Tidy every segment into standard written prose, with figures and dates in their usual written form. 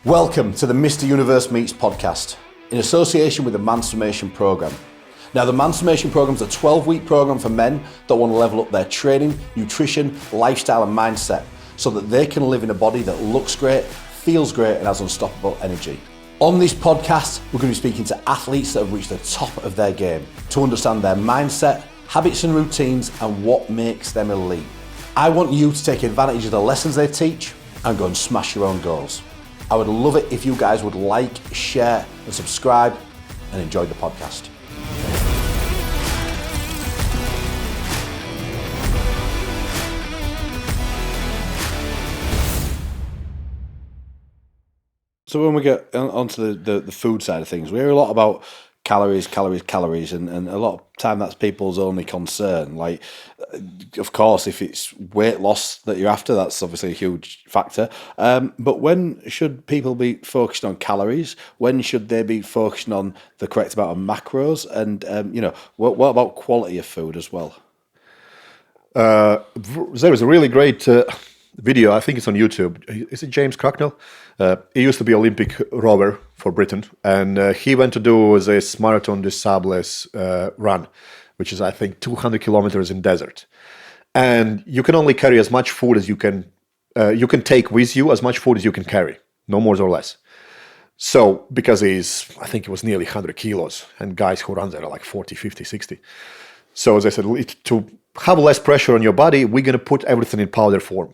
Welcome to the Mr. Universe Meets podcast in association with the Mansformation Programme. Now, the Mansformation Programme is a 12-week programme for men that want to level up their training, nutrition, lifestyle and mindset so that they can live in a body that looks great, feels great and has unstoppable energy. On this podcast, we're going to be speaking to athletes that have reached the top of their game to understand their mindset, habits and routines and what makes them elite. I want you to take advantage of the lessons they teach and go and smash your own goals. I would love it if you guys would like, share and subscribe and enjoy the podcast. So when we get onto the food side of things, we hear a lot about calories, and a lot of time that's people's only concern. Like, of course, if it's weight loss that you're after, that's obviously a huge factor. But when should people be focused on calories? When should they be focusing on the correct amount of macros? And, what about quality of food as well? There is a really great video, I think it's on YouTube. Is it James Cracknell? He used to be Olympic rower for Britain, and he went to do this Marathon des Sables run, which is, I think, 200 kilometers in desert. And you can only carry as much food as you can take with you, as much food as you can carry, no more or less. So, because I think it was nearly 100 kilos, and guys who run there are like 40, 50, 60. So as I said, to have less pressure on your body, we're going to put everything in powder form.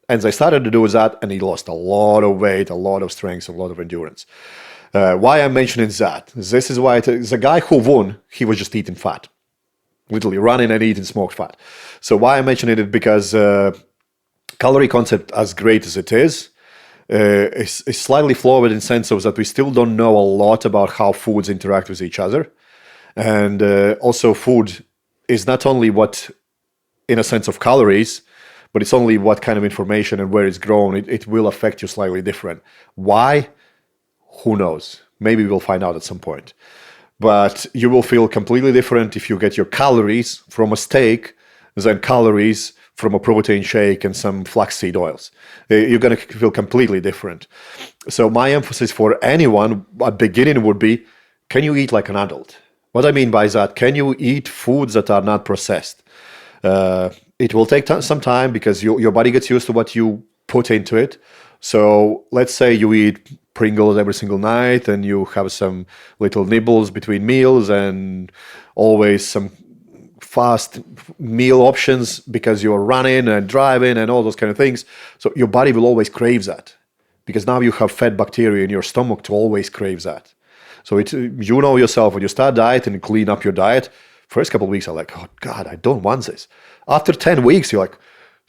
And they started to do that, and he lost a lot of weight, a lot of strength, a lot of endurance. Why I'm mentioning that? This is why the guy who won, he was just eating fat. Literally running and eating smoked fat. So why I'm mentioning it? Because calorie concept, as great as it is slightly flawed in the sense of that we still don't know a lot about how foods interact with each other. And also food is not only what, in a sense of calories, but it's only what kind of information and where it's grown. It will affect you slightly different. Why? Who knows? Maybe we'll find out at some point. But you will feel completely different if you get your calories from a steak than calories from a protein shake and some flaxseed oils. You're going to feel completely different. So my emphasis for anyone at beginning would be, can you eat like an adult? What I mean by that, can you eat foods that are not processed? It will take some time because your body gets used to what you put into it. So let's say you eat Pringles every single night and you have some little nibbles between meals and always some fast meal options because you're running and driving and all those kind of things. So your body will always crave that because now you have fed bacteria in your stomach to always crave that. So you know yourself, when you start dieting and clean up your diet, first couple of weeks are like, oh God, I don't want this. After 10 weeks, you're like,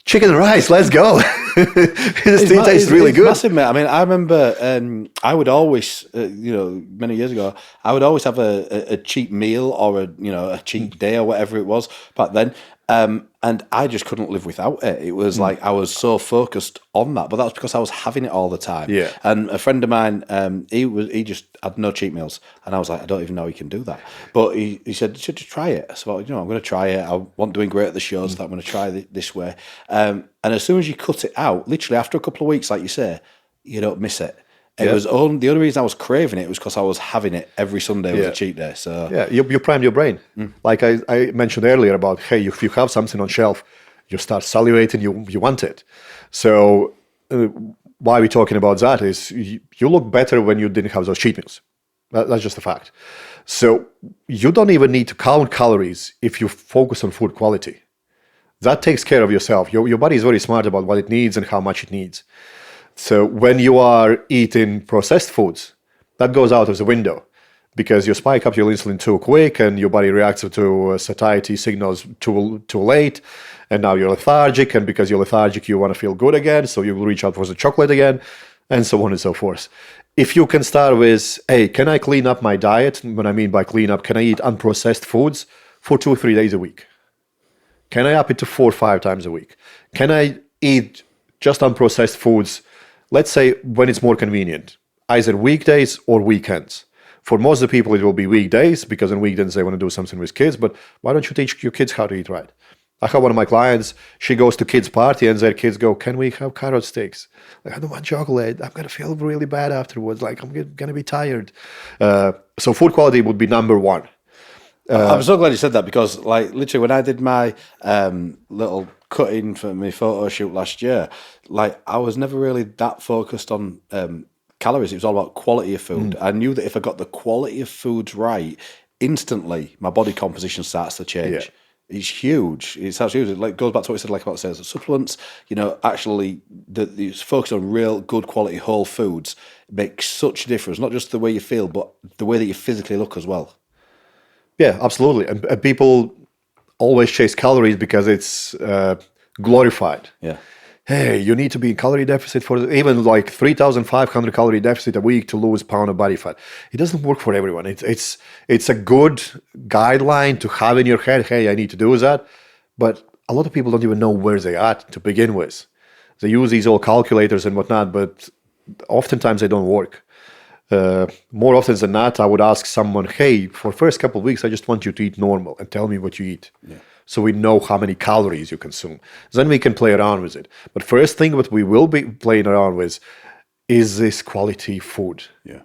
chicken and rice, let's go. It tastes really good. Massive, mate. I mean, I remember I would always, many years ago, I would always have a cheap meal or a cheap day or whatever it was back then. And I just couldn't live without it. It was like I was so focused on that, but that was because I was having it all the time. Yeah. And a friend of mine, he just had no cheat meals, and I was like, I don't even know he can do that. But he said, should you try it? So I'm going to try it. I want doing great at the shows, so I'm going to try it this way. And as soon as you cut it out, literally after a couple of weeks, like you say, you don't miss it. It was the only reason I was craving it was because I was having it every Sunday was a cheat day. So you primed your brain. Like I mentioned earlier about, hey, if you have something on shelf, you start salivating, you want it. So why we're talking about that is you look better when you didn't have those cheat meals. That's just a fact. So you don't even need to count calories if you focus on food quality. That takes care of yourself. Your body is very smart about what it needs and how much it needs. So when you are eating processed foods, that goes out of the window because you spike up your insulin too quick and your body reacts to satiety signals too late. And now you're lethargic. And because you're lethargic, you want to feel good again. So you will reach out for the chocolate again and so on and so forth. If you can start with, hey, can I clean up my diet? What I mean by clean up, can I eat unprocessed foods for 2 or 3 days a week? Can I up it to 4 or 5 times a week? Can I eat just unprocessed foods, let's say when it's more convenient, either weekdays or weekends? For most of the people, it will be weekdays because on weekends they want to do something with kids. But why don't you teach your kids how to eat right? I have one of my clients, she goes to kids' party and their kids go, can we have carrot sticks? Like, I don't want chocolate. I'm going to feel really bad afterwards. Like, I'm going to be tired. So food quality would be number one. I'm so glad you said that, because like literally when I did my little cutting for my photo shoot last year, like I was never really that focused on calories. It was all about quality of food. I knew that if I got the quality of foods right, instantly my body composition starts to change. Yeah. It's huge. It's absolutely huge. It like goes back to what we said like about sales of supplements. You know, actually, it's focused on real good quality whole foods makes such a difference. Not just the way you feel, but the way that you physically look as well. Yeah, absolutely. And people always chase calories because it's glorified. Yeah. Hey, you need to be in calorie deficit for even like 3,500 calorie deficit a week to lose pound of body fat. It doesn't work for everyone. It's a good guideline to have in your head. Hey, I need to do that. But a lot of people don't even know where they're at to begin with. They use these old calculators and whatnot, but oftentimes they don't work. More often than not, I would ask someone, hey, for the first couple of weeks, I just want you to eat normal and tell me what you eat. Yeah. So we know how many calories you consume. Then we can play around with it. But first thing what we will be playing around with is this quality food. Yeah.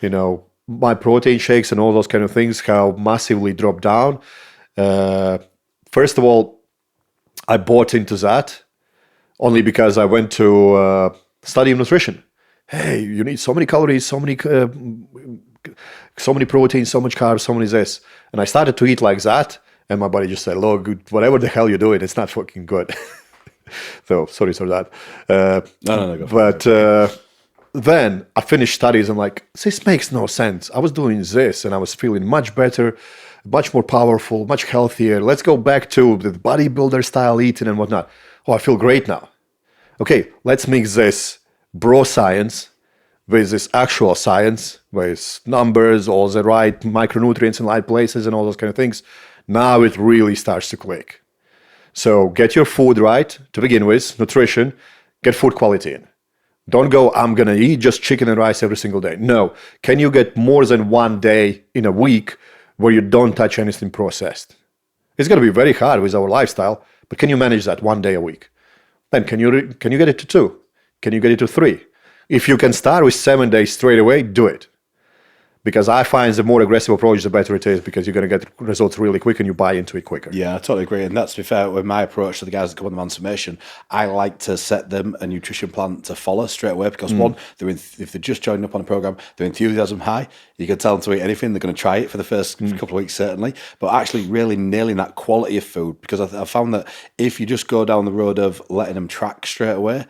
You know, my protein shakes and all those kind of things have massively dropped down. First of all, I bought into that only because I went to study nutrition. Hey, you need so many calories, so many protein, so much carbs, so many this. And I started to eat like that. And my body just said, look, whatever the hell you're doing, it's not fucking good. So, sorry for that. No, go but then I finished studies. I'm like, this makes no sense. I was doing this and I was feeling much better, much more powerful, much healthier. Let's go back to the bodybuilder style eating and whatnot. Oh, I feel great now. Okay, let's mix this bro science with this actual science, with numbers, all the right micronutrients in right places and all those kind of things. Now it really starts to click. So get your food right to begin with, nutrition, get food quality in. Don't go, I'm going to eat just chicken and rice every single day. No. Can you get more than one day in a week where you don't touch anything processed? It's going to be very hard with our lifestyle, but can you manage that one day a week? Then can you get it to 2? Can you get it to 3? If you can start with 7 days straight away, do it. Because I find the more aggressive approach, the better it is, because you're going to get results really quick and you buy into it quicker. Yeah, I totally agree. And that's, to be fair, with my approach to the guys that come on the Transformation, I like to set them a nutrition plan to follow straight away, because one, if they're just joining up on a program, their enthusiasm high. You can tell them to eat anything. They're going to try it for the first couple of weeks, certainly. But actually really nailing that quality of food, because I found that if you just go down the road of letting them track straight away,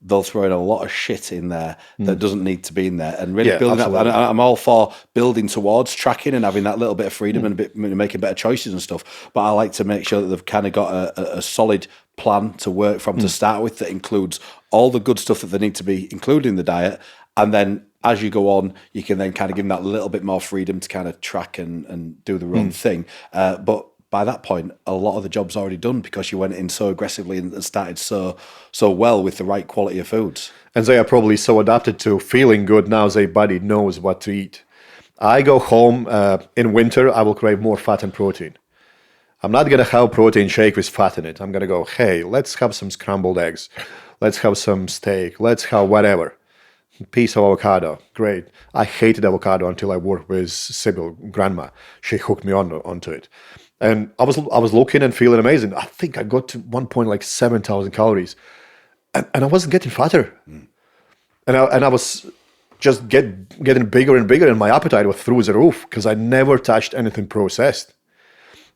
they'll throw in a lot of shit in there that doesn't need to be in there, and really building that. I'm all for building towards tracking and having that little bit of freedom and making better choices and stuff. But I like to make sure that they've kind of got a solid plan to work from to start with that includes all the good stuff that they need to be included in the diet. And then as you go on, you can then kind of give them that little bit more freedom to kind of track and do their own thing. But by that point, a lot of the job's already done, because you went in so aggressively and started so well with the right quality of foods. And they are probably so adapted to feeling good now, their body knows what to eat. I go home in winter, I will crave more fat and protein. I'm not going to have protein shake with fat in it. I'm going to go, hey, let's have some scrambled eggs. Let's have some steak. Let's have whatever. Piece of avocado, great. I hated avocado until I worked with Sybil, grandma. She hooked me onto it. And I was looking and feeling amazing. I think I got to one point like 7,000 calories, and I wasn't getting fatter, and I was just getting bigger and bigger, and my appetite was through the roof because I never touched anything processed.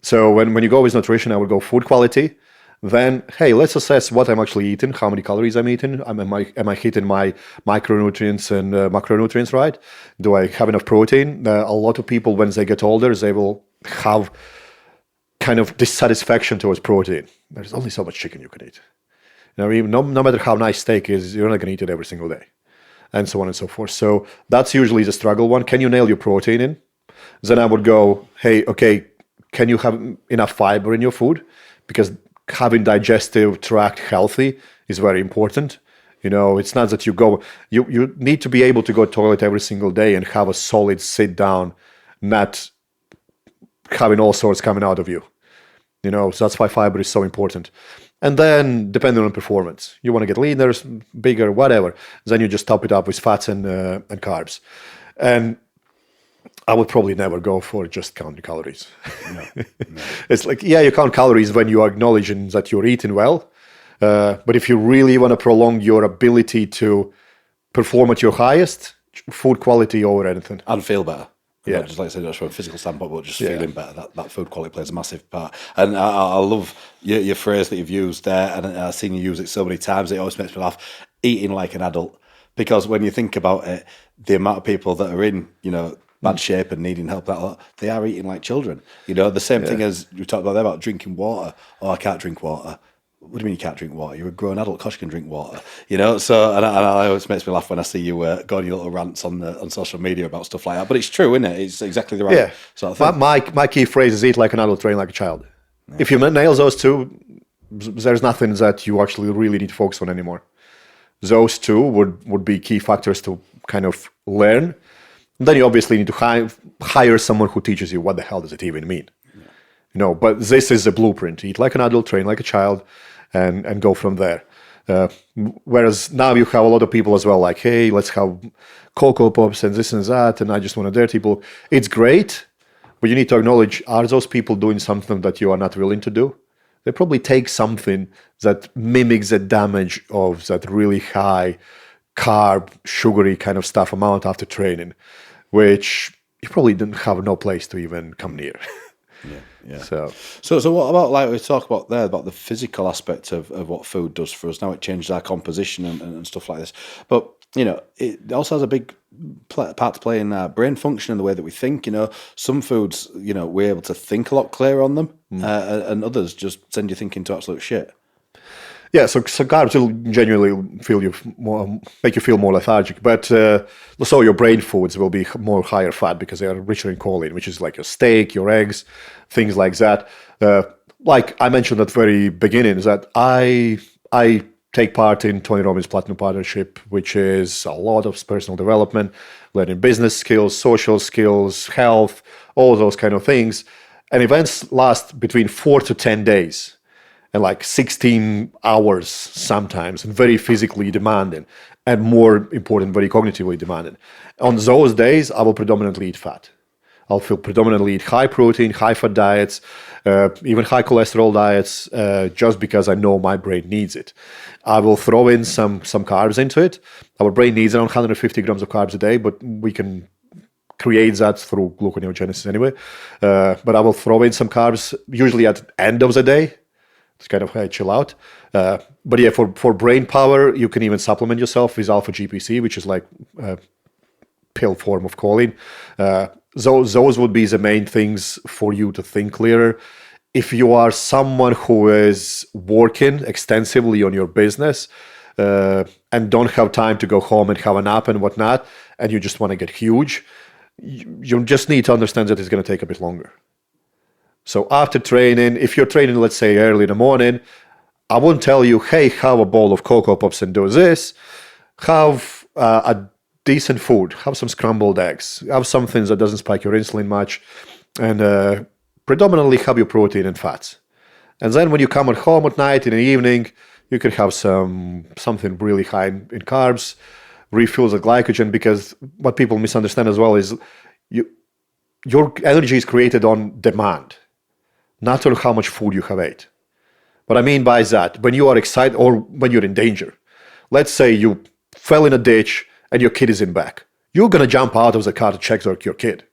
So when you go with nutrition, I would go food quality. Then, hey, let's assess what I'm actually eating, how many calories I'm eating. Am I hitting my micronutrients and macronutrients right? Do I have enough protein? A lot of people, when they get older, they will have kind of dissatisfaction towards protein. There's only so much chicken you can eat. You know, even no matter how nice steak is, you're not going to eat it every single day, and so on and so forth. So that's usually the struggle one. Can you nail your protein in? Then I would go, hey, okay, can you have enough fiber in your food? Because having digestive tract healthy is very important. You know, it's not that you need to be able to go to the toilet every single day and have a solid sit down, not having all sorts coming out of you. So that's why fiber is so important. And then, depending on performance, you want to get leaner, bigger, whatever. Then you just top it up with fats and carbs. And I would probably never go for just counting calories. No. It's like, yeah, you count calories when you are acknowledging that you're eating well. But if you really want to prolong your ability to perform at your highest, food quality over anything. And feel better. Yeah. Not just like I said, just from a physical standpoint, but just feeling better. That food quality plays a massive part. And I love your phrase that you've used there, and I've seen you use it so many times. It always makes me laugh. Eating like an adult, because when you think about it, the amount of people that are in bad shape and needing help, they are eating like children. The same thing as we talked about there about drinking water. Oh, I can't drink water. What do you mean you can't drink water? You're a grown adult. Of course you can drink water. So and I always makes me laugh when I see you go on your little rants on social media about stuff like that. But it's true, isn't it? It's exactly the right sort of thing. My key phrase is eat like an adult, train like a child. Yeah. If you nail those two, there's nothing that you actually really need to focus on anymore. Those two would be key factors to kind of learn. And then you obviously need to hire someone who teaches you what the hell does it even mean. Yeah. But this is a blueprint. Eat like an adult, train like a child, and go from there. Whereas now you have a lot of people as well, like, hey, let's have Cocoa Pops and this and that, and I just want to dare people. It's great, but you need to acknowledge, are those people doing something that you are not willing to do? They probably take something that mimics the damage of that really high carb, sugary kind of stuff amount after training, which you probably didn't have no place to even come near. Yeah. So what about, like we talk about there, about the physical aspect of what food does for us? Now it changes our composition and stuff like this. But, it also has a big part to play in our brain function and the way that we think. Some foods, we're able to think a lot clearer on them, and others just send you thinking to absolute shit. Yeah, so carbs will genuinely make you feel more lethargic, but so your brain foods will be more higher fat because they are richer in choline, which is like your steak, your eggs, things like that. Like I mentioned at the very beginning, is that I take part in Tony Robbins Platinum Partnership, which is a lot of personal development, learning business skills, social skills, health, all those kind of things. And events last between 4 to 10 days. And like 16 hours sometimes, and very physically demanding, and more important, very cognitively demanding. On those days, I will predominantly eat fat. I'll predominantly eat high protein, high fat diets, even high cholesterol diets, just because I know my brain needs it. I will throw in some carbs into it. Our brain needs around 150 grams of carbs a day, but we can create that through gluconeogenesis anyway. But I will throw in some carbs, usually at the end of the day. It's kind of chill out. But yeah, for brain power, you can even supplement yourself with alpha GPC, which is like a pill form of choline. Those would be the main things for you to think clearer. If you are someone who is working extensively on your business and don't have time to go home and have a nap and whatnot, and you just want to get huge, you just need to understand that it's going to take a bit longer. So after training, if you're training, let's say early in the morning, I won't tell you, hey, have a bowl of Cocoa Pops and do this. Have a decent food. Have some scrambled eggs. Have some things that doesn't spike your insulin much. And predominantly have your protein and fats. And then when you come at home at night, in the evening, you can have something really high in carbs, refuel the glycogen, because what people misunderstand as well is your energy is created on demand, not on how much food you have ate. What I mean by that, when you are excited or when you're in danger, let's say you fell in a ditch and your kid is in back, you're going to jump out of the car to check your kid.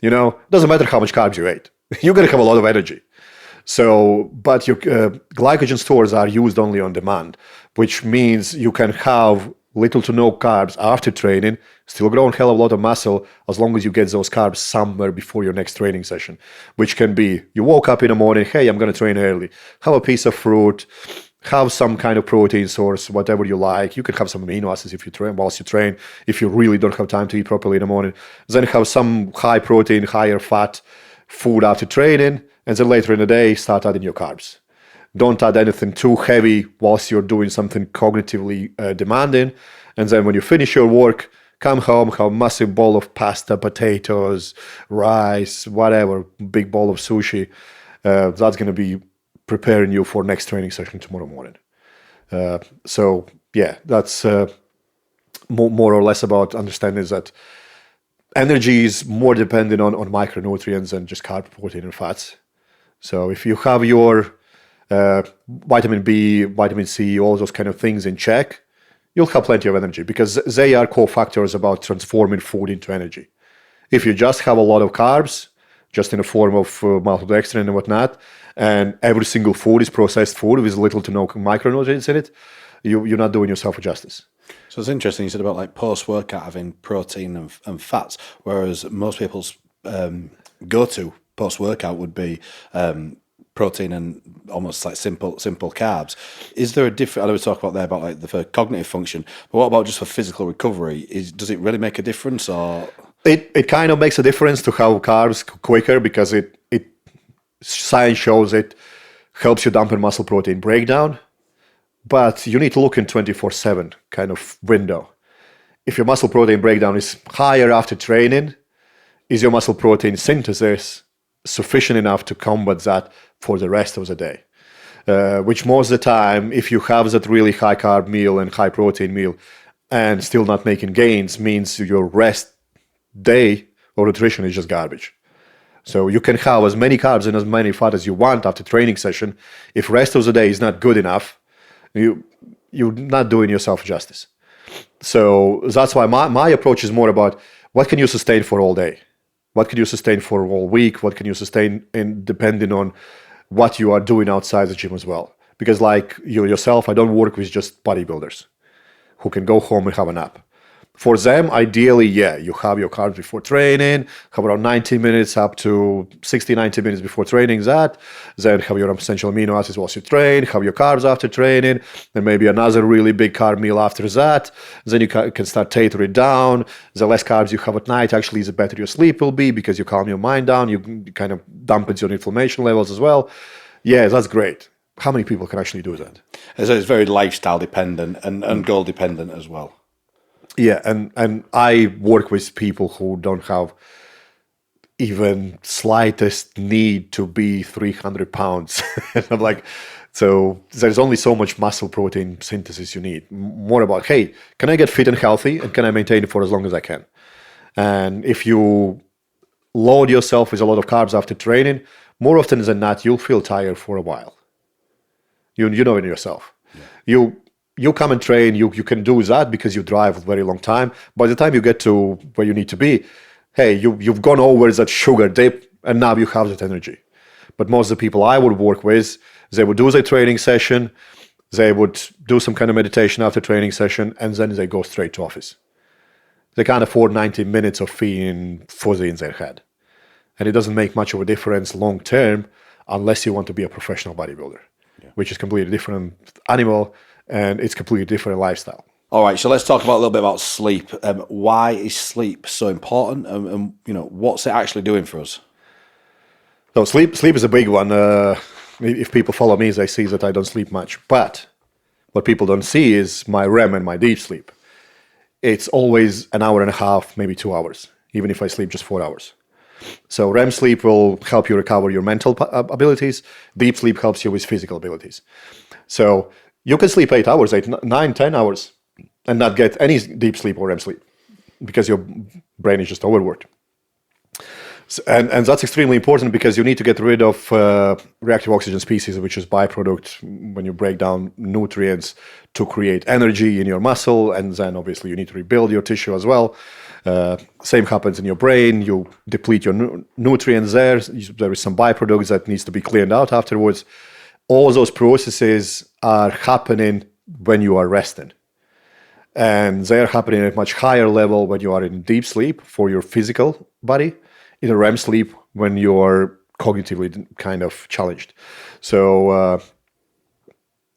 Doesn't matter how much carbs you ate. You're going to have a lot of energy. So, but your glycogen stores are used only on demand, which means you can have little to no carbs after training, still grow a hell of a lot of muscle as long as you get those carbs somewhere before your next training session, which can be you woke up in the morning, hey, I'm going to train early, have a piece of fruit, have some kind of protein source, whatever you like. You can have some amino acids if you train whilst you train, if you really don't have time to eat properly in the morning. Then have some high protein, higher fat food after training, and then later in the day, start adding your carbs. Don't add anything too heavy whilst you're doing something cognitively demanding. And then when you finish your work, come home, have a massive bowl of pasta, potatoes, rice, whatever, big bowl of sushi. that's going to be preparing you for next training session tomorrow morning. So yeah, that's more or less about understanding that energy is more dependent on micronutrients than just carb, protein, and fats. So if you have your vitamin B, vitamin C, all those kind of things in check, you'll have plenty of energy because they are cofactors about transforming food into energy. If you just have a lot of carbs, just in the form of maltodextrin and whatnot, and every single food is processed food with little to no micronutrients in it, you're not doing yourself justice. So it's interesting you said about like post-workout having protein and fats, whereas most people's go-to post-workout would be protein and almost like simple carbs. Is there a different? I know we talk about there about like for cognitive function, but what about just for physical recovery? Does it really make a difference, or it kind of makes a difference to have carbs quicker because it science shows it helps you dampen muscle protein breakdown, but you need to look in 24/7 kind of window. If your muscle protein breakdown is higher after training, is your muscle protein synthesis sufficient enough to combat that for the rest of the day? Which most of the time, if you have that really high carb meal and high protein meal and still not making gains, means your rest day or nutrition is just garbage. So you can have as many carbs and as many fat as you want after training session. If rest of the day is not good enough, you're not doing yourself justice. So that's why my approach is more about what can you sustain for all day? What can you sustain for all week? What can you sustain depending on what you are doing outside the gym as well? Because like yourself, I don't work with just bodybuilders who can go home and have a nap. For them, ideally, yeah, you have your carbs before training, have around 90 minutes up to 60, 90 minutes before training that, then have your essential amino acids whilst you train, have your carbs after training, then maybe another really big carb meal after that. Then you can start tapering down. The less carbs you have at night, actually, the better your sleep will be because you calm your mind down, you kind of dampen your inflammation levels as well. Yeah, that's great. How many people can actually do that? So it's very lifestyle dependent and goal dependent as well. Yeah, and I work with people who don't have even slightest need to be 300 pounds. I'm like, so there's only so much muscle protein synthesis you need. More about, hey, can I get fit and healthy and can I maintain it for as long as I can? And if you load yourself with a lot of carbs after training, more often than not, you'll feel tired for a while. You know it yourself. Yeah. You come and train, you can do that because you drive a very long time. By the time you get to where you need to be, hey, you've gone over that sugar dip and now you have that energy. But most of the people I would work with, they would do their training session, they would do some kind of meditation after training session, and then they go straight to office. They can't afford 90 minutes of feeling fuzzy in their head. And it doesn't make much of a difference long term unless you want to be a professional bodybuilder, which is completely different animal. And it's completely different lifestyle. All right, so let's talk about a little bit about sleep. Why is sleep so important, and what's it actually doing for us? So sleep is a big one. If people follow me, they see that I don't sleep much. But what people don't see is my REM and my deep sleep. It's always an hour and a half, maybe 2 hours, even if I sleep just 4 hours. So REM sleep will help you recover your mental abilities. Deep sleep helps you with physical abilities. So you can sleep 8 hours, 9, 10 hours, and not get any deep sleep or REM sleep because your brain is just overworked. So, and that's extremely important because you need to get rid of reactive oxygen species, which is byproduct when you break down nutrients to create energy in your muscle, and then obviously you need to rebuild your tissue as well. Same happens in your brain. You deplete your nutrients there. There is some byproducts that needs to be cleaned out afterwards. All those processes are happening when you are resting. And they're happening at a much higher level when you are in deep sleep for your physical body, in a REM sleep when you're cognitively kind of challenged. So,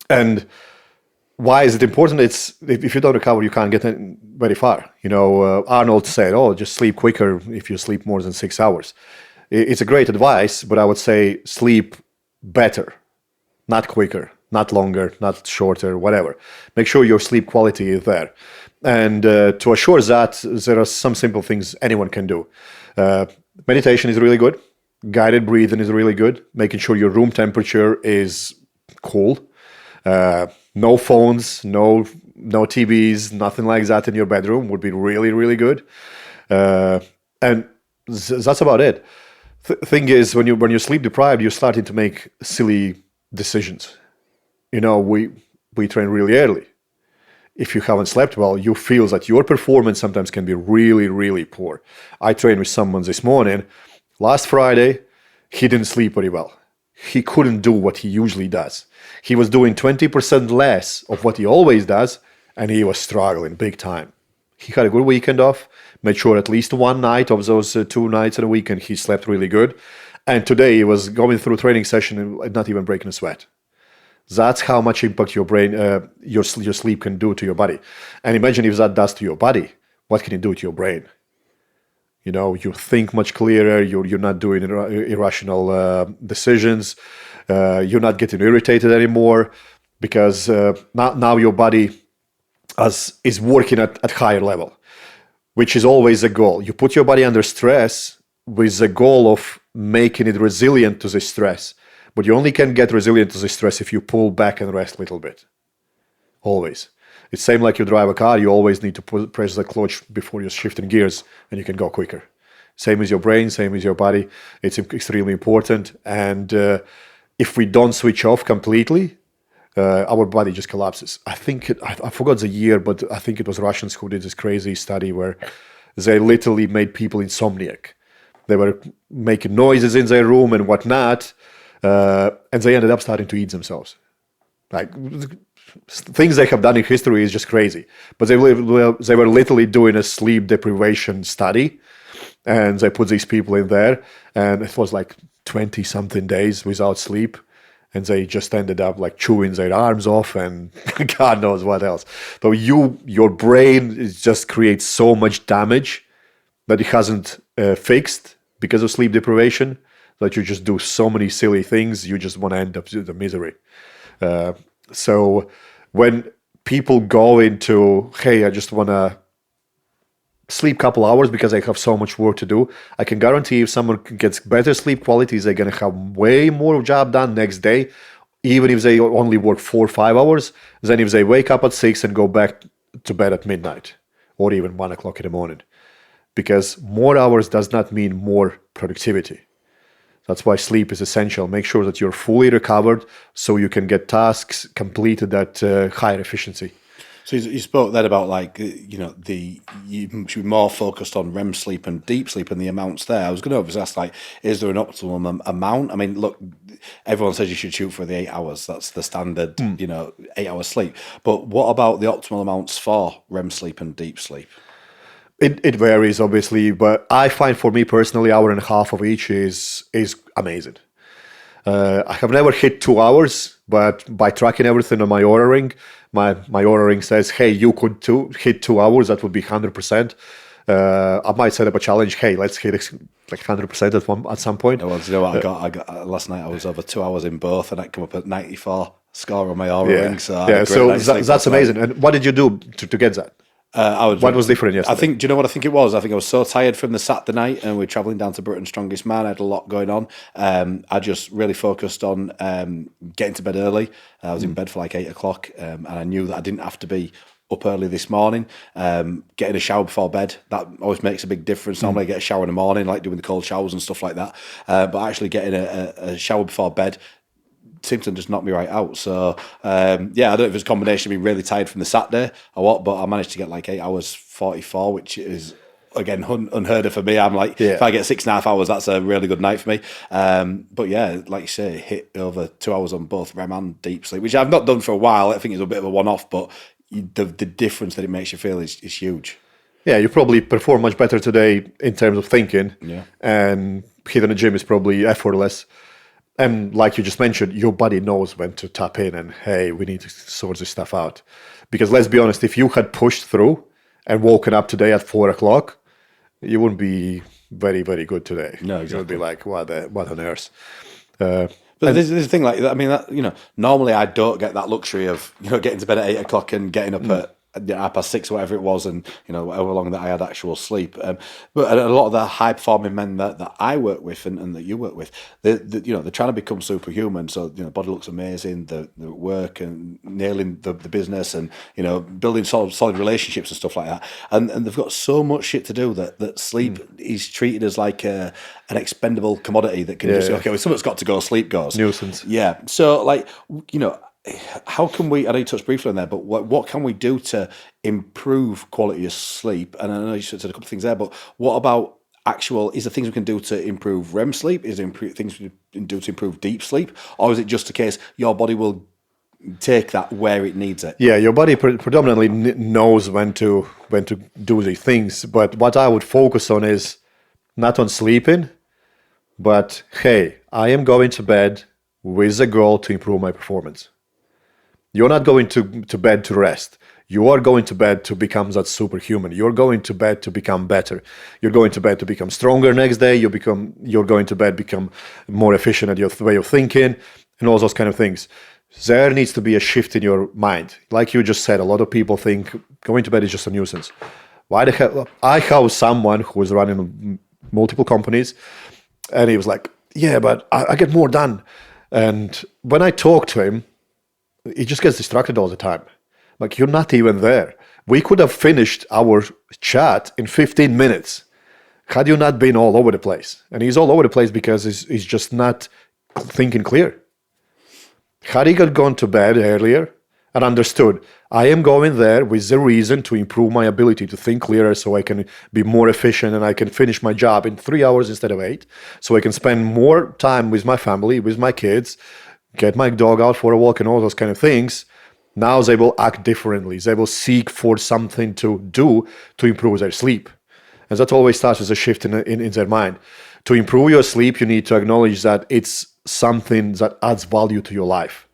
and why is it important? It's if you don't recover, you can't get very far. Arnold said, just sleep quicker if you sleep more than 6 hours. It's a great advice, but I would say sleep better. Not quicker, not longer, not shorter, whatever. Make sure your sleep quality is there. And to assure that, there are some simple things anyone can do. Meditation is really good. guided breathing is really good. Making sure your room temperature is cool. No phones, no TVs, nothing like that in your bedroom would be really, really good. And that's about it. Thing is, when you're sleep deprived, you're starting to make silly decisions. We train really early. If you haven't slept well, you feel that your performance sometimes can be really, really poor. I trained with someone this morning. Last Friday, he didn't sleep very well. He couldn't do what he usually does. He was doing 20% less of what he always does, and he was struggling big time. He had a good weekend off, made sure at least one night of those 2 nights in a weekend he slept really good. And today he was going through a training session and not even breaking a sweat. That's how much impact your brain, your sleep can do to your body. And imagine if that does to your body, what can it do to your brain? You think much clearer. You're not doing irrational decisions. You're not getting irritated anymore because now your body is working at higher level, which is always a goal. You put your body under stress with the goal of making it resilient to the stress. But you only can get resilient to the stress if you pull back and rest a little bit. Always. It's same like you drive a car. You always need to press the clutch before you're shifting gears and you can go quicker. Same as your brain, same as your body. It's extremely important. And if we don't switch off completely, our body just collapses. I forgot the year, but I think it was Russians who did this crazy study where they literally made people insomniac. They were making noises in their room and whatnot. And they ended up starting to eat themselves. Like things they have done in history is just crazy. But they were literally doing a sleep deprivation study, and they put these people in there, and it was like 20-something days without sleep, and they just ended up like chewing their arms off and God knows what else. But your brain just creates so much damage that it hasn't fixed because of sleep deprivation. That you just do so many silly things, you just want to end up in the misery. So when people go into, hey, I just want to sleep a couple hours because I have so much work to do, I can guarantee if someone gets better sleep qualities, they're going to have way more job done next day, even if they only work 4 or 5 hours, than if they wake up at 6 and go back to bed at midnight or even 1 o'clock in the morning. Because more hours does not mean more productivity. That's why sleep is essential. Make sure that you're fully recovered so you can get tasks completed at higher efficiency. So you spoke then about you should be more focused on REM sleep and deep sleep and the amounts there. I was going to ask, is there an optimum amount? I mean, look, everyone says you should shoot for the 8 hours. That's the standard, 8 hours sleep. But what about the optimal amounts for REM sleep and deep sleep? It varies, obviously, but I find for me personally, 1.5 hours of each is amazing. I have never hit 2 hours, but by tracking everything on my Oura Ring, my Oura Ring says, hey, you could hit 2 hours, that would be 100%. I might set up a challenge, hey, let's hit like 100% at some point. Well, you know what, I got last night I was over 2 hours in both, and I come up at 94 score on my Oura Ring. So that's amazing. And what did you do to get that? What was different yesterday? Do you know what I think it was? I think I was so tired from the Saturday night, and we're travelling down to Britain's Strongest Man. I had a lot going on. I just really focused on getting to bed early. I was in bed for like 8 o'clock, and I knew that I didn't have to be up early this morning. Getting a shower before bed, that always makes a big difference. Normally I get a shower in the morning, like doing the cold showers and stuff like that. But actually getting a shower before bed seemed to just knock me right out. So I don't know if it was a combination of being really tired from the Saturday or what, but I managed to get like 8 hours 44, which is again unheard of for me. I'm like, if I get 6.5 hours, that's a really good night for me. But yeah, like you say, hit over 2 hours on both REM and deep sleep, which I've not done for a while. I think it's a bit of a one-off, but the difference that it makes you feel is huge. Yeah, you probably perform much better today in terms of thinking, and hitting the gym is probably effortless. And like you just mentioned, your body knows when to tap in and, hey, we need to sort this stuff out. Because let's be honest, if you had pushed through and woken up today at 4 o'clock, you wouldn't be very, very good today. No, exactly. You would be like, what on earth? But there's a thing like that. I mean, normally I don't get that luxury of getting to bed at 8 o'clock and getting up at 6:30, whatever it was, and however long that I had actual sleep. But a lot of the high performing men that I work with and that you work with, they're trying to become superhuman. So body looks amazing, the work and nailing the business, and building solid relationships and stuff like that. And they've got so much shit to do that sleep is treated as like an expendable commodity that can just say, okay, well, something's got to go, sleep goes. Nuisance. Yeah. So how can we, I know you touched briefly on there, but what can we do to improve quality of sleep? And I know you said a couple of things there, but what about is there things we can do to improve REM sleep? Is there things we can do to improve deep sleep? Or is it just a case your body will take that where it needs it? Yeah, your body predominantly knows when to do these things. But what I would focus on is not on sleeping, but hey, I am going to bed with a goal to improve my performance. You're not going to bed to rest. You are going to bed to become that superhuman. You're going to bed to become better. You're going to bed to become stronger next day. You're going to bed become more efficient at your way of thinking and all those kind of things. There needs to be a shift in your mind. Like you just said, a lot of people think going to bed is just a nuisance. Why the hell? I have someone who was running multiple companies, and he was like, yeah, but I get more done. And when I talk to him, he just gets distracted all the time. Like, you're not even there. We could have finished our chat in 15 minutes had you not been all over the place. And he's all over the place because he's just not thinking clear. Had he gone to bed earlier and understood, I am going there with the reason to improve my ability to think clearer so I can be more efficient and I can finish my job in 3 hours instead of 8, so I can spend more time with my family, with my kids, get my dog out for a walk and all those kind of things. Now they will act differently. They will seek for something to do to improve their sleep. And that always starts with a shift in their mind. To improve your sleep, you need to acknowledge that it's something that adds value to your life.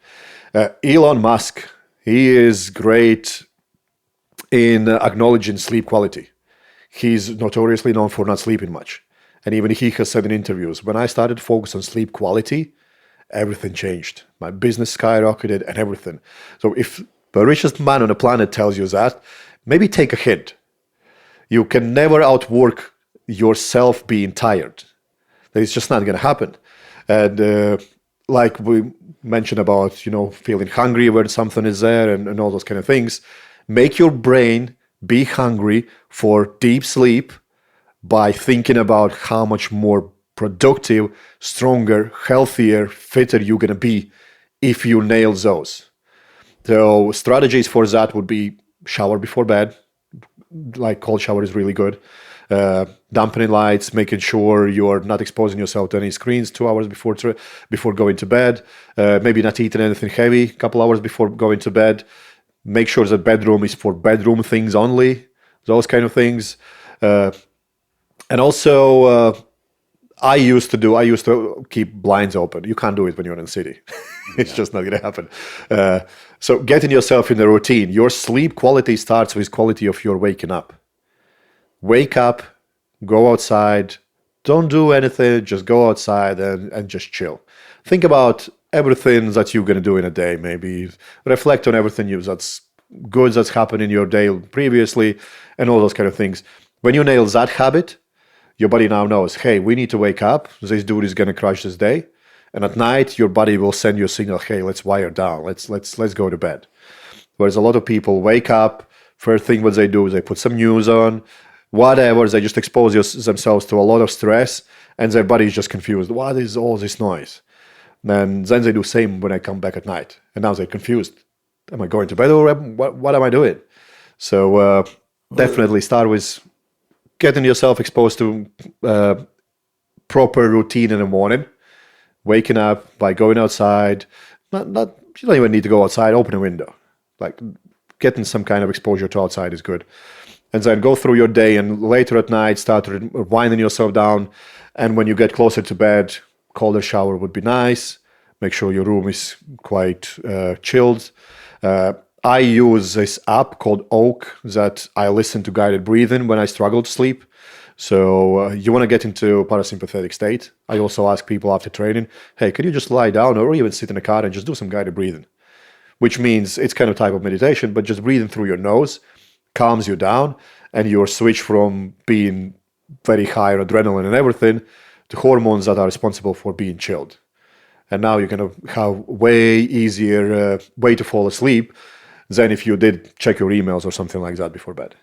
Elon Musk, he is great in acknowledging sleep quality. He's notoriously known for not sleeping much. And even he has said in interviews, when I started to focus on sleep quality, everything changed. My business skyrocketed and everything. So if the richest man on the planet tells you that, maybe take a hint. You can never outwork yourself being tired. It's just not going to happen. And like we mentioned about, feeling hungry when something is there and all those kind of things, make your brain be hungry for deep sleep by thinking about how much more productive, stronger, healthier, fitter you're going to be if you nail those. So strategies for that would be shower before bed. Like cold shower is really good. Dampening lights, making sure you're not exposing yourself to any screens 2 hours before going to bed. Maybe not eating anything heavy a couple hours before going to bed. Make sure the bedroom is for bedroom things only. Those kind of things. And also, I used to keep blinds open. You can't do it when you're in the city. It's just not going to happen. So getting yourself in a routine. Your sleep quality starts with quality of your waking up. Wake up, go outside, don't do anything, just go outside and just chill. Think about everything that you're going to do in a day. Maybe reflect on everything that's good that's happened in your day previously and all those kind of things. When you nail that habit, your body now knows, hey, we need to wake up. This dude is going to crush this day. And at night, your body will send you a signal, hey, let's wire down. Let's go to bed. Whereas a lot of people wake up, first thing what they do is they put some news on, whatever, they just expose themselves to a lot of stress, and their body is just confused. What is all this noise? And then they do the same when I come back at night. And now they're confused. Am I going to bed or what am I doing? So definitely start with getting yourself exposed to proper routine in the morning, waking up by going outside. You don't even need to go outside, open a window. Like getting some kind of exposure to outside is good. And then go through your day and later at night start winding yourself down. And when you get closer to bed, colder shower would be nice. Make sure your room is quite chilled. I use this app called Oak that I listen to guided breathing when I struggle to sleep. So you want to get into parasympathetic state. I also ask people after training, hey, can you just lie down or even sit in a car and just do some guided breathing? which means it's kind of type of meditation, but just breathing through your nose calms you down, and you're switched from being very high on adrenaline and everything to hormones that are responsible for being chilled. And now you're going to have way easier way to fall asleep than if you did check your emails or something like that before bed.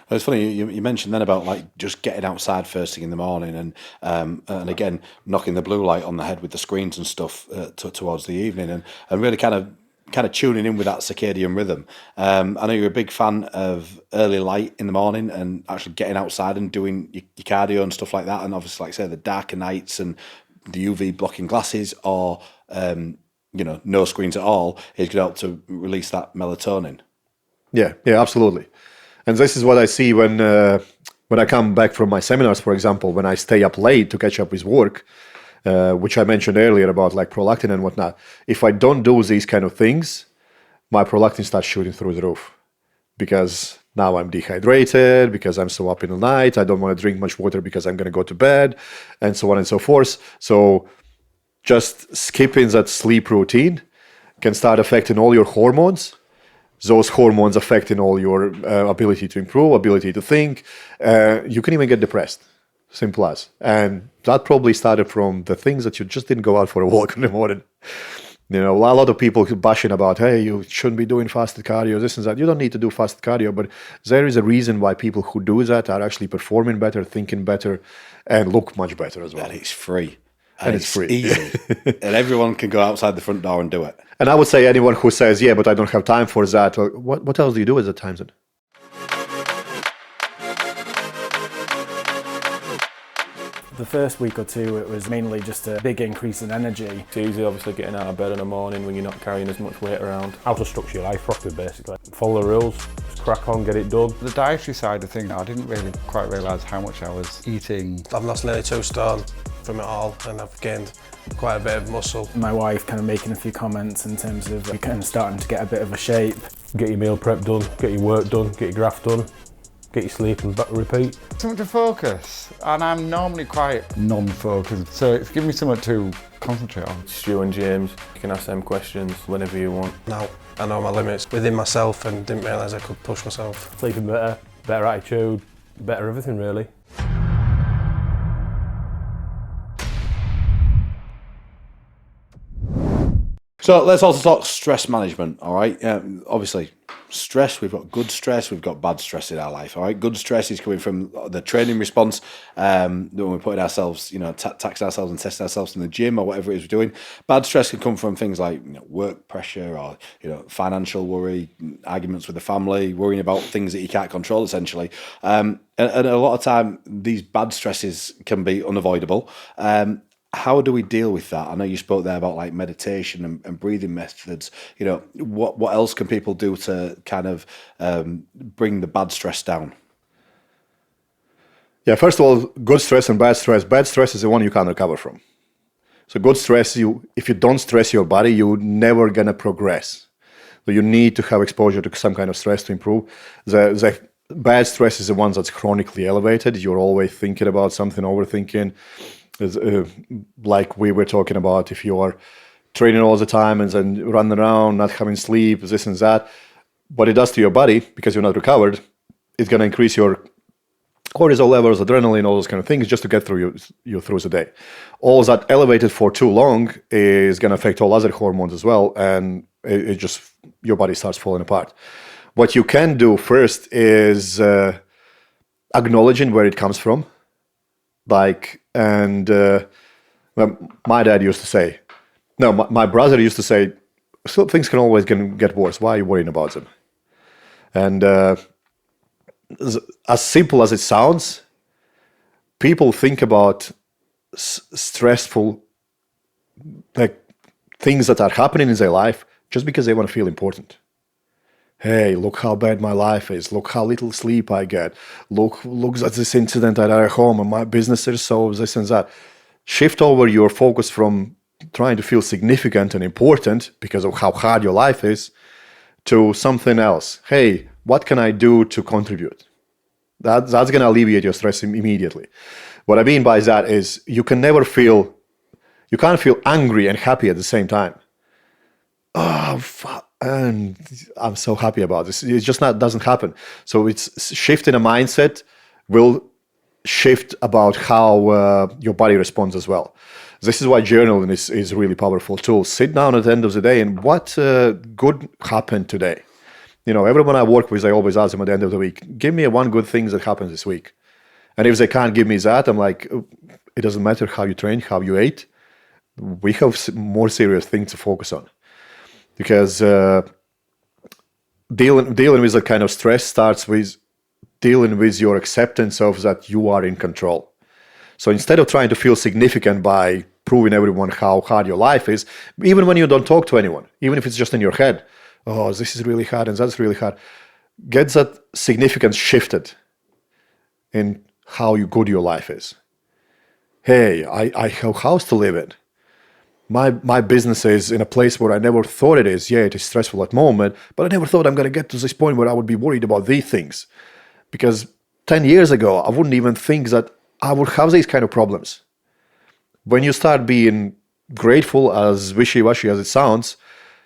Well, it's funny you mentioned then about like just getting outside first thing in the morning, and again knocking the blue light on the head with the screens and stuff towards the evening, and really kind of tuning in with that circadian rhythm. I know you're a big fan of early light in the morning and actually getting outside and doing your cardio and stuff like that, and obviously, like I say, the darker nights and the UV blocking glasses or no screens at all is going to help to release that melatonin. Yeah, absolutely. And this is what I see when I come back from my seminars, for example, when I stay up late to catch up with work, which I mentioned earlier about like prolactin and whatnot. If I don't do these kind of things, my prolactin starts shooting through the roof because now I'm dehydrated, because I'm so up in the night. I don't want to drink much water because I'm going to go to bed, and so on and so forth. So just skipping that sleep routine can start affecting all your hormones. Those hormones affecting all your ability to improve, ability to think. You can even get depressed. Simple as. And that probably started from the things that you just didn't go out for a walk in the morning. A lot of people bashing about, hey, you shouldn't be doing fasted cardio, this and that. You don't need to do fasted cardio, but there is a reason why people who do that are actually performing better, thinking better, and look much better as well. And it's free. And it's free. Easy. And everyone can go outside the front door and do it. And I would say anyone who says, yeah, but I don't have time for that, what else do you do at the time then? The first week or two, it was mainly just a big increase in energy. It's easy, obviously, getting out of bed in the morning when you're not carrying as much weight around. How to structure your life properly, basically. Follow the rules, just crack on, get it done. The dietary side of things, I didn't really quite realise how much I was eating. I've lost nearly 2 stone from it all, and I've gained quite a bit of muscle. My wife kind of making a few comments in terms of kind of starting to get a bit of a shape. Get your meal prep done, get your work done, get your graft done, get your sleep and back repeat. Something to focus, and I'm normally quite non-focused, so it's given me something to concentrate on. Stu and James, you can ask them questions whenever you want. Now I know my limits within myself and didn't realise I could push myself. Sleeping better, better attitude, better everything really. So let's also talk stress management, all right? Obviously, stress, we've got good stress, we've got bad stress in our life, all right? Good stress is coming from the training response, when we're putting ourselves, taxing ourselves and testing ourselves in the gym or whatever it is we're doing. Bad stress can come from things like work pressure or financial worry, arguments with the family, worrying about things that you can't control, essentially. And a lot of time, these bad stresses can be unavoidable. How do we deal with that? I know you spoke there about like meditation and breathing methods. What else can people do to kind of bring the bad stress down? Yeah, first of all, good stress and bad stress. Bad stress is the one you can't recover from. So good stress, if you don't stress your body, you're never going to progress. So you need to have exposure to some kind of stress to improve. The bad stress is the one that's chronically elevated. You're always thinking about something, overthinking. Like we were talking about, if you are training all the time and then running around, not having sleep, this and that, what it does to your body, because you're not recovered, it's going to increase your cortisol levels, adrenaline, all those kind of things, just to get through you through the day. All that elevated for too long is going to affect all other hormones as well, and it just, your body starts falling apart. What you can do first is acknowledging where it comes from. My dad used to say, my brother used to say, so things can always get worse. Why are you worrying about them? And as simple as it sounds, people think about stressful things that are happening in their life just because they want to feel important. Hey, look how bad my life is. Look how little sleep I get. Look at this incident I had at home and my business is so this and that. Shift over your focus from trying to feel significant and important because of how hard your life is to something else. Hey, what can I do to contribute? That's going to alleviate your stress immediately. What I mean by that is you can't feel angry and happy at the same time. Oh, fuck. And I'm so happy about this. It just doesn't happen. So it's shifting a mindset will shift about how your body responds as well. This is why journaling is a really powerful tool. Sit down at the end of the day and what good happened today. Everyone I work with, I always ask them at the end of the week, give me one good thing that happened this week. And if they can't give me that, I'm like, it doesn't matter how you train, how you ate. We have more serious things to focus on. Because dealing with that kind of stress starts with dealing with your acceptance of that you are in control. So instead of trying to feel significant by proving everyone how hard your life is, even when you don't talk to anyone, even if it's just in your head, oh, this is really hard and that's really hard, get that significance shifted in how good your life is. Hey, I have a house to live in. My business is in a place where I never thought it is. Yeah, it is stressful at the moment, but I never thought I'm going to get to this point where I would be worried about these things. Because 10 years ago, I wouldn't even think that I would have these kind of problems. When you start being grateful, as wishy-washy as it sounds,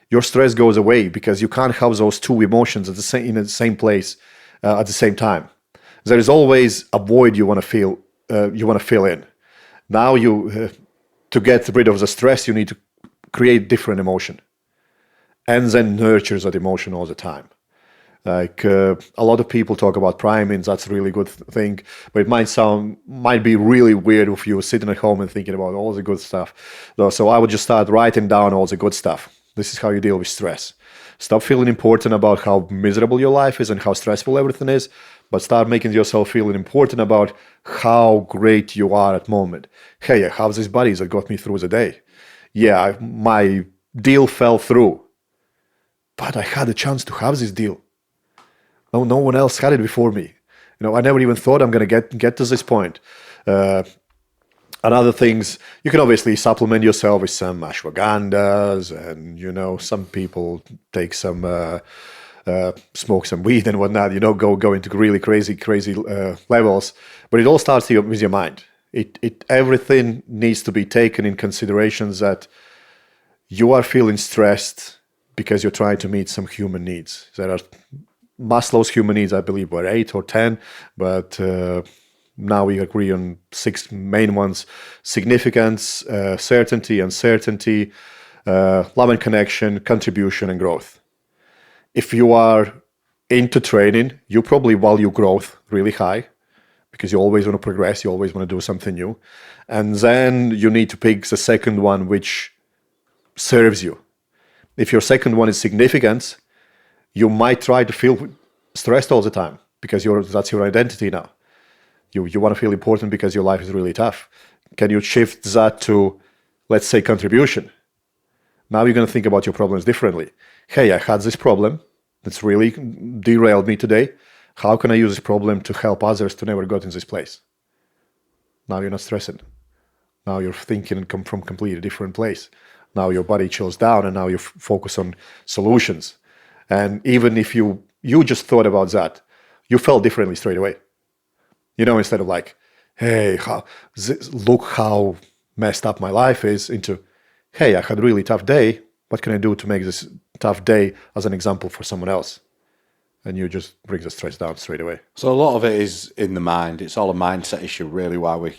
your stress goes away because you can't have those two emotions in the same place at the same time. There is always a void you want to fill in. Now to get rid of the stress, you need to create different emotion, and then nurture that emotion all the time. Like a lot of people talk about priming, that's a really good thing, but it might be really weird if you were sitting at home and thinking about all the good stuff. So I would just start writing down all the good stuff. This is how you deal with stress. Stop feeling important about how miserable your life is and how stressful everything is, but start making yourself feeling important about how great you are at the moment. Hey, I have these buddies that got me through the day. Yeah, my deal fell through, but I had a chance to have this deal. No one else had it before me. I never even thought I'm going to get to this point. And other things, you can obviously supplement yourself with some ashwagandhas, and some people take some smoke some weed and whatnot. Go into really crazy levels. But it all starts with your mind. Everything needs to be taken in consideration that you are feeling stressed because you're trying to meet some human needs. There are Maslow's human needs, I believe, were 8 or 10, but now we agree on 6 main ones: significance, certainty, uncertainty, love and connection, contribution, and growth. If you are into training, you probably value growth really high because you always want to progress, you always want to do something new. And then you need to pick the second one which serves you. If your second one is significance, you might try to feel stressed all the time because that's your identity now. You want to feel important because your life is really tough. Can you shift that to, let's say, contribution? Now you're going to think about your problems differently. Hey, I had this problem that's really derailed me today. How can I use this problem to help others to never get in this place? Now you're not stressing. Now you're thinking from a completely different place. Now your body chills down and now you focus on solutions. And even if you just thought about that, you felt differently straight away. Instead of like, hey, look how messed up my life is, into, hey, I had a really tough day. What can I do to make this tough day as an example for someone else? And you just bring the stress down straight away. So a lot of it is in the mind. It's all a mindset issue, really, why we,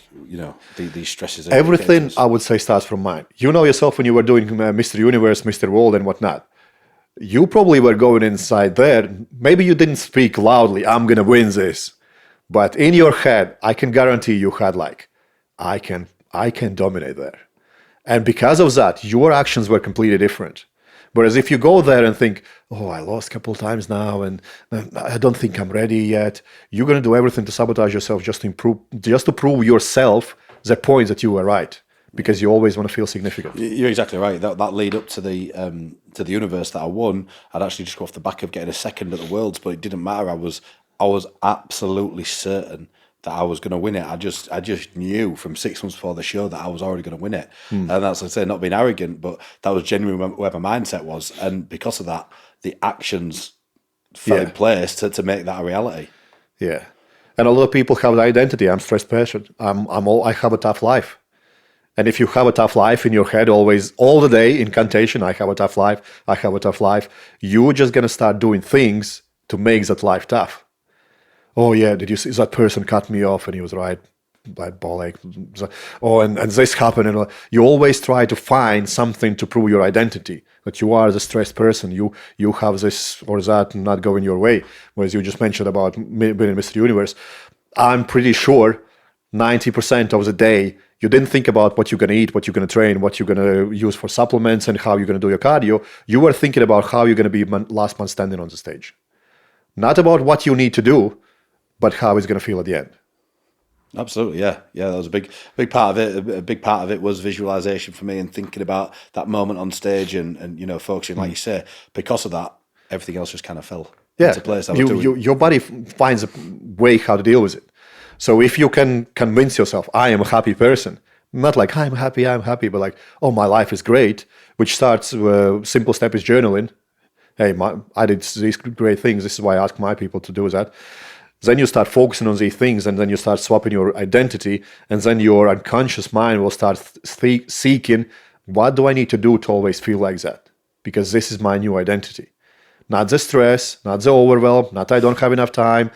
these stresses. Everything, I would say, starts from mind. You know yourself when you were doing Mr. Universe, Mr. World and whatnot. You probably were going inside there. Maybe you didn't speak loudly, I'm going to win this. But in your head, I can guarantee you had like, I can dominate there. And because of that, your actions were completely different. Whereas if you go there and think, oh, I lost a couple of times now and I don't think I'm ready yet, you're going to do everything to sabotage yourself just to prove yourself the point that you were right, because you always want to feel significant. You're exactly right. That lead up to the universe that I won, I'd actually just go off the back of getting a second at the Worlds, but it didn't matter. I was absolutely certain that I was going to win it. I just knew from 6 months before the show that I was already going to win it. And that's, like I say, not being arrogant, but that was genuinely where my mindset was. And because of that, the actions fell in place to make that a reality. Yeah. And a lot of people have the identity. I'm a stressed person. I have a tough life. And if you have a tough life in your head always, all the day, incantation, I have a tough life, I have a tough life, you're just going to start doing things to make that life tough. Oh yeah, did you see that person cut me off and he was right? By ball ache. Oh, and this happened. And you always try to find something to prove your identity, that you are the stressed person. You have this or that not going your way. Whereas you just mentioned about being Mr. Universe. I'm pretty sure 90% of the day, you didn't think about what you're going to eat, what you're going to train, what you're going to use for supplements, and how you're going to do your cardio. You were thinking about how you're going to be last man standing on the stage. Not about what you need to do, but how it's going to feel at the end. Absolutely, yeah. That was a big part of it. A big part of it was visualization for me, and thinking about that moment on stage, and focusing, like you say. Because of that, everything else just kind of fell into place. Your body finds a way how to deal with it. So if you can convince yourself, I am a happy person, not like I'm happy, but like, oh, my life is great, which starts, simple step is journaling. Hey, I did these great things. This is why I ask my people to do that. Then you start focusing on these things, and then you start swapping your identity, and then your unconscious mind will start seeking, what do I need to do to always feel like that? Because this is my new identity. Not the stress, not the overwhelm, not I don't have enough time,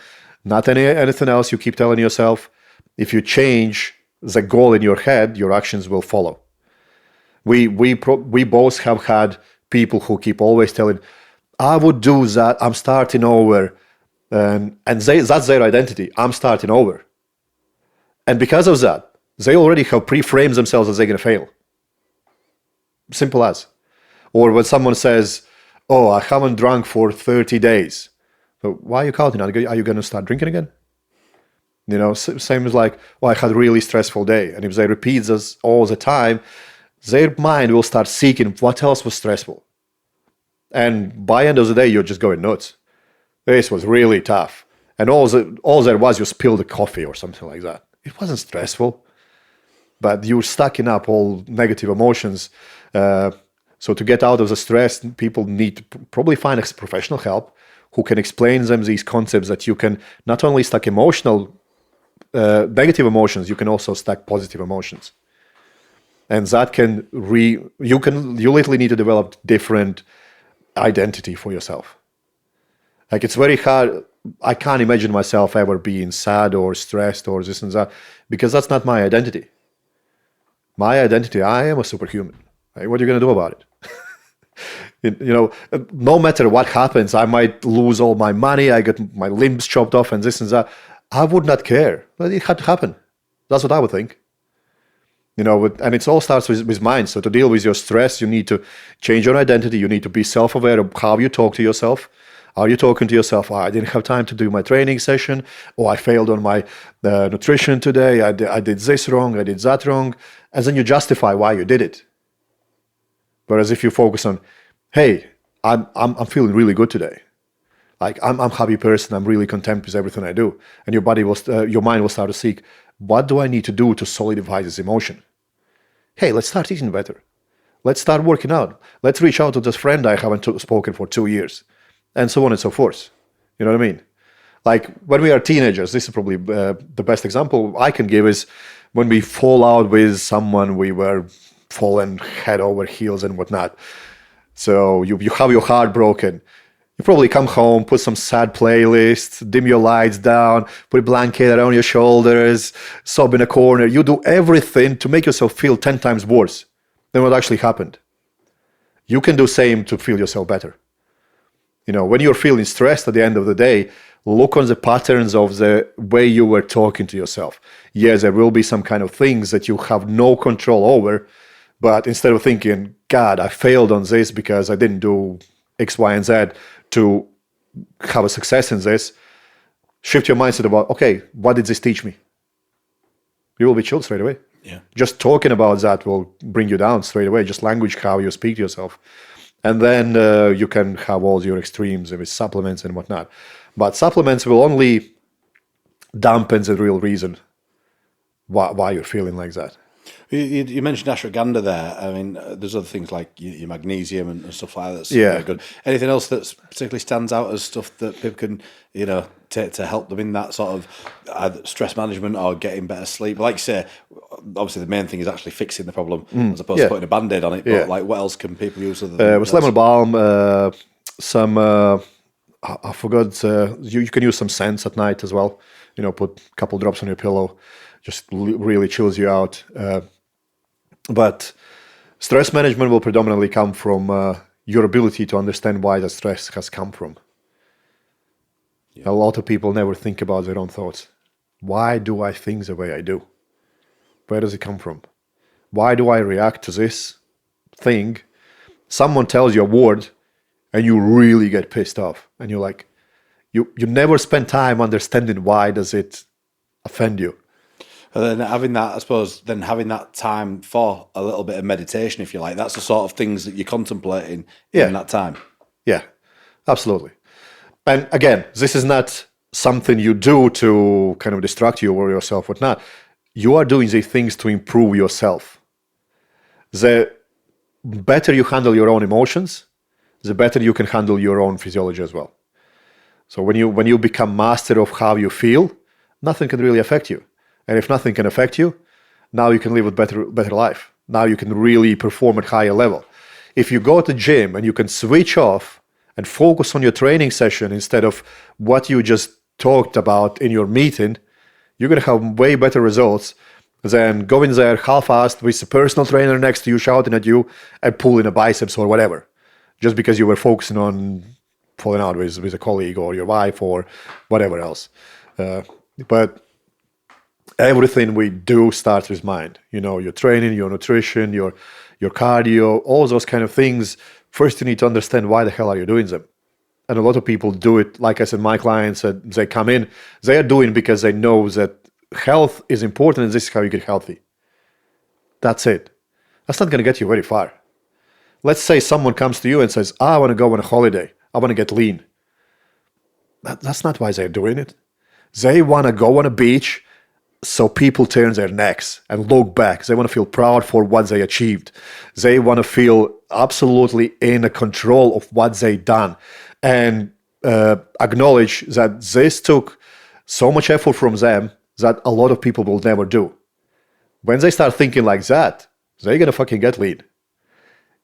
not anything else you keep telling yourself. If you change the goal in your head, your actions will follow. We both have had people who keep always telling, I would do that, I'm starting over. And that's their identity. I'm starting over. And because of that, they already have pre-framed themselves as they're going to fail. Simple as. Or when someone says, oh, I haven't drunk for 30 days. So why are you counting? Are you going to start drinking again? Same as like, oh, I had a really stressful day. And if they repeat this all the time, their mind will start seeking what else was stressful. And by the end of the day, you're just going nuts. This was really tough. And all there was, you spilled the coffee or something like that. It wasn't stressful. But you're stacking up all negative emotions. So to get out of the stress, people need to probably find a professional help who can explain them these concepts, that you can not only stack negative emotions, you can also stack positive emotions. And that you literally need to develop different identity for yourself. Like, it's very hard. I can't imagine myself ever being sad or stressed or this and that, because that's not my identity. My identity, I am a superhuman. Like, what are you going to do about it? No matter what happens, I might lose all my money, I get my limbs chopped off and this and that. I would not care. But it had to happen. That's what I would think. And it all starts with mind. So to deal with your stress, you need to change your identity. You need to be self-aware of how you talk to yourself. Are you talking to yourself, I didn't have time to do my training session, or I failed on my nutrition today, I did this wrong, I did that wrong, and then you justify why you did it. Whereas if you focus on, hey, I'm feeling really good today. Like, I'm a happy person, I'm really content with everything I do. And your mind will start to seek, what do I need to do to solidify this emotion? Hey, let's start eating better. Let's start working out. Let's reach out to this friend I haven't spoken for 2 years. And so on and so forth. You know what I mean? Like, when we are teenagers, this is probably the best example I can give, is when we fall out with someone, we were fallen head over heels and whatnot. So you have your heart broken. You probably come home, put some sad playlist, dim your lights down, put a blanket around your shoulders, sob in a corner. You do everything to make yourself feel 10 times worse than what actually happened. You can do same to feel yourself better. When you're feeling stressed at the end of the day, look on the patterns of the way you were talking to yourself. Yes, there will be some kind of things that you have no control over, but instead of thinking, God, I failed on this because I didn't do X, Y, and Z to have a success in this, shift your mindset about, okay, what did this teach me? You will be chilled straight away. Yeah. Just talking about that will bring you down straight away. Just language, how you speak to yourself. And then you can have all your extremes with supplements and whatnot. But supplements will only dampen the real reason why you're feeling like that. You mentioned ashwagandha there. I mean, there's other things like your magnesium and stuff like that. That's Yeah. very good. Anything else that particularly stands out as stuff that people can, take to help them in that sort of either stress management or getting better sleep? Like you say, obviously the main thing is actually fixing the problem as opposed to putting a band-aid on it. But Yeah. like, what else can people use other than with lemon balm, some I forgot. You can use some scents at night as well. You know, put a couple drops on your pillow, just really chills you out. But stress management will predominantly come from your ability to understand why the stress has come from. A lot of people never think about their own thoughts. Why do I think the way I do? Where does it come from? Why do I react to this thing? Someone tells you a word and you really get pissed off. And you're like, you never spend time understanding why does it offend you. And then having that, I suppose, having that time for a little bit of meditation, if you like, that's the sort of things that you're contemplating in that time. Yeah, absolutely. And again, this is not something you do to kind of distract you or yourself, whatnot. You are doing these things to improve yourself. The better you handle your own emotions, the better you can handle your own physiology as well. So when you become master of how you feel, nothing can really affect you. And if nothing can affect you, now you can live a better life. Now you can really perform at higher level. If you go to the gym and you can switch off and focus on your training session instead of what you just talked about in your meeting, you're going to have way better results than going there half-assed with a personal trainer next to you shouting at you and pulling a biceps or whatever, just because you were focusing on falling out with a colleague or your wife or whatever else. But everything we do starts with mind. You know, your training, your nutrition, your cardio, all those kind of things. First, you need to understand why the hell are you doing them. And a lot of people do it, like I said, my clients, they come in, they are doing because they know that health is important and this is how you get healthy. That's it. That's not going to get you very far. Let's say someone comes to you and says, I want to go on a holiday. I want to get lean. That's not why they're doing it. They want to go on a beach so people turn their necks and look back. They want to feel proud for what they achieved. They want to feel absolutely in control of what they done and acknowledge that this took so much effort from them that a lot of people will never do. When they start thinking like that, they're going to fucking get lean.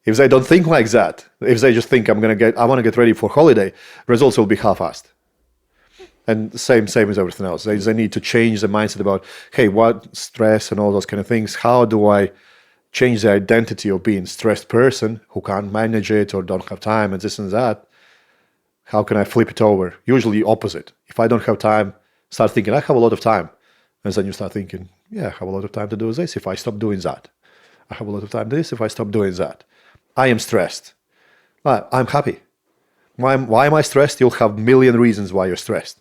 If they don't think like that, if they just think I want to get ready for holiday, results will be half-assed. And same with everything else. They need to change the mindset about, hey, what stress and all those kind of things. How do I change the identity of being a stressed person who can't manage it or don't have time and this and that? How can I flip it over? Usually opposite. If I don't have time, start thinking, I have a lot of time. And then you start thinking, yeah, I have a lot of time to do this if I stop doing that. I have a lot of time to do this if I stop doing that. I am stressed. I'm happy. Why am I stressed? You'll have a million reasons why you're stressed.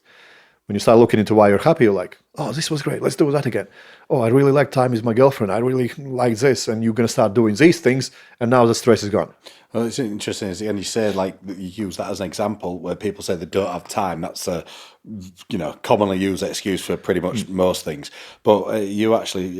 When you start looking into why you're happy, you're like, oh, this was great. Let's do that again. Oh, I really like time with my girlfriend. I really like this. And you're going to start doing these things. And now the stress is gone. Well, it's interesting. And you say, like, you use that as an example where people say they don't have time. That's a, commonly used excuse for pretty much most things. But you actually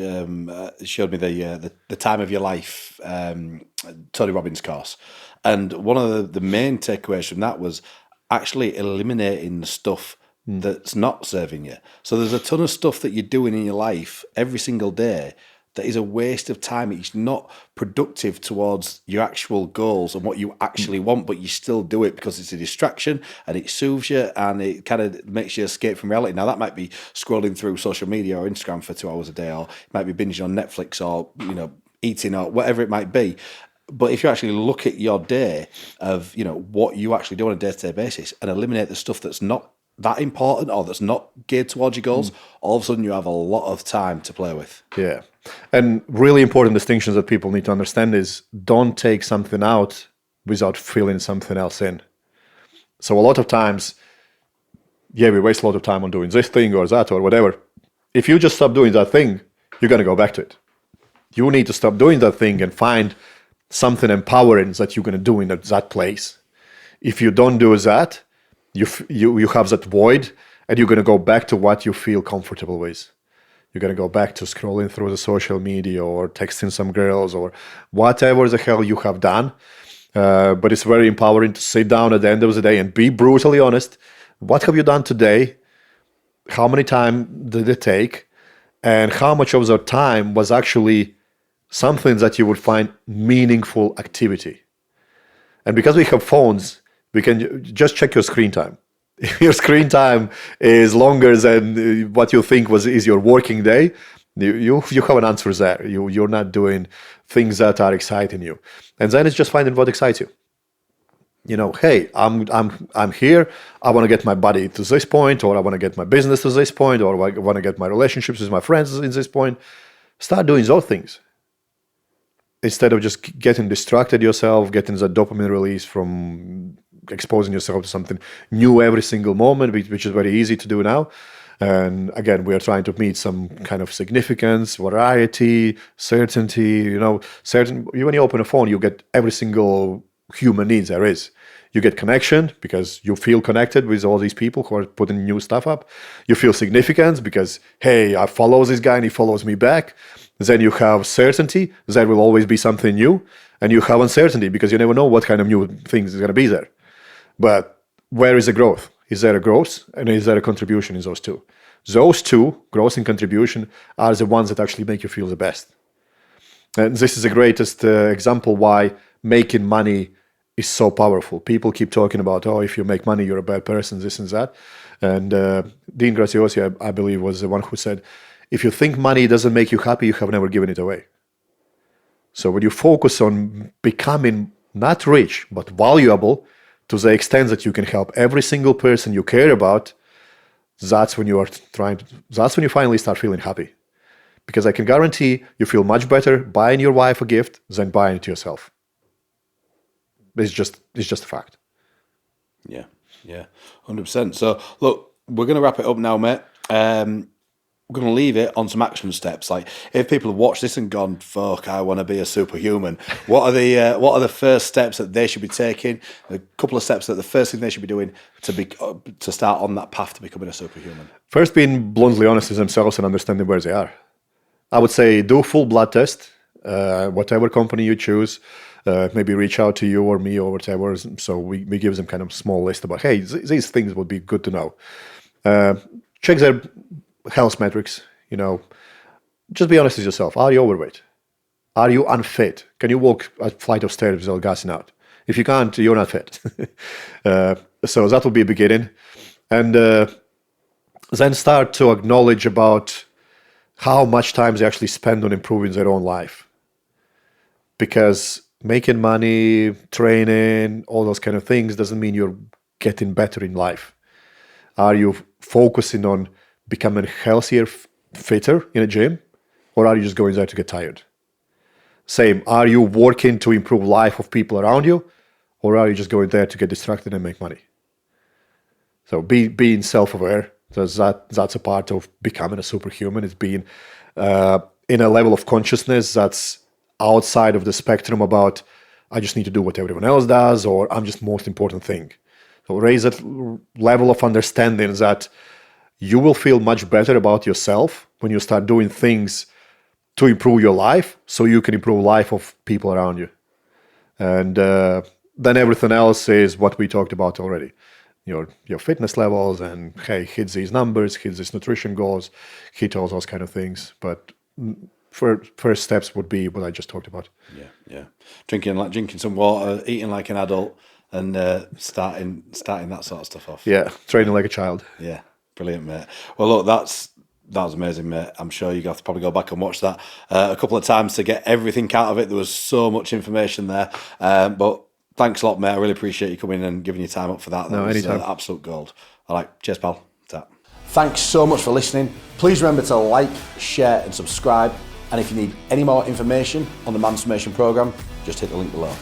showed me the time of your life, Tony Robbins course. And one of the main takeaways from that was actually eliminating the stuff that's not serving you. So there's a ton of stuff that you're doing in your life every single day that is a waste of time. It's not productive towards your actual goals and what you actually want, but you still do it because it's a distraction and it soothes you and it kind of makes you escape from reality. Now that might be scrolling through social media or Instagram for 2 hours a day, or it might be binging on Netflix or eating or whatever it might be. But if you actually look at your day of what you actually do on a day-to-day basis and eliminate the stuff that's not that important or that's not geared towards your goals, all of a sudden you have a lot of time to play with. Yeah. And really important distinctions that people need to understand is don't take something out without filling something else in. So a lot of times, we waste a lot of time on doing this thing or that or whatever. If you just stop doing that thing, you're going to go back to it. You need to stop doing that thing and find something empowering that you're going to do in that place. If you don't do that, you have that void and you're going to go back to what you feel comfortable with. You're going to go back to scrolling through the social media or texting some girls or whatever the hell you have done. But it's very empowering to sit down at the end of the day and be brutally honest. What have you done today? How many time did it take? and how much of their time was actually something that you would find meaningful activity. And because we have phones, we can just check your screen time. If your screen time is longer than what you think is your working day, you have an answer there. You're not doing things that are exciting you. And then it's just finding what excites you. You know, hey, I'm here. I want to get my body to this point, or I want to get my business to this point, or I want to get my relationships with my friends in this point. Start doing those things instead of just getting distracted yourself, getting that dopamine release from exposing yourself to something new every single moment, which is very easy to do now. And again, we are trying to meet some kind of significance, variety, certainty. You know, when you open a phone, you get every single human needs there is. You get connection because you feel connected with all these people who are putting new stuff up. You feel significance because, hey, I follow this guy and he follows me back. Then you have certainty. There will always be something new. And you have uncertainty because you never know what kind of new things is going to be there. But where is the growth? Is there a growth and is there a contribution in those two? Those two, growth and contribution, are the ones that actually make you feel the best. And this is the greatest example why making money is so powerful. People keep talking about, oh, if you make money, you're a bad person, this and that. And Dean Graziosi, I believe, was the one who said, if you think money doesn't make you happy, you have never given it away. So when you focus on becoming not rich, but valuable to the extent that you can help every single person you care about, that's when you finally start feeling happy. Because I can guarantee you feel much better buying your wife a gift than buying it yourself. It's just a fact. Yeah, 100%. So, look, we're going to wrap it up now, mate. We're going to leave it on some action steps. Like, if people have watched this and gone, "Fuck, I want to be a superhuman," what are the first steps that they should be taking? A couple of steps that the first thing they should be doing to start on that path to becoming a superhuman. First, being bluntly honest with themselves and understanding where they are. I would say do a full blood test, whatever company you choose. Maybe reach out to you or me or whatever. So we give them kind of small list about, hey, these things would be good to know. Check their health metrics. You know, just be honest with yourself. Are you overweight? Are you unfit? Can you walk a flight of stairs without gassing out? If you can't, you're not fit. So that will be a beginning. And then start to acknowledge about how much time they actually spend on improving their own life. Because making money, training, all those kind of things doesn't mean you're getting better in life. Are you focusing on becoming healthier, fitter in a gym? Or are you just going there to get tired? Same, are you working to improve life of people around you? Or are you just going there to get distracted and make money? So being self-aware, that's a part of becoming a superhuman. It's being in a level of consciousness that's outside of the spectrum about, I just need to do what everyone else does, or I'm just the most important thing. So raise that level of understanding that you will feel much better about yourself when you start doing things to improve your life so you can improve life of people around you. And then everything else is what we talked about already. Your fitness levels and, hey, hit these numbers, hit these nutrition goals, hit all those kind of things. But first steps would be what I just talked about. Yeah. Drinking some water, eating like an adult, and starting that sort of stuff off. Yeah, training like a child. Yeah, brilliant, mate. Well, look, that was amazing, mate. I'm sure you have to probably go back and watch that a couple of times to get everything out of it. There was so much information there, but thanks a lot, mate. I really appreciate you coming and giving your time up for that. That was anytime. Absolute gold. All right, cheers, pal. Ta. Thanks so much for listening. Please remember to like, share, and subscribe. And if you need any more information on the Mansformation Programme, just hit the link below.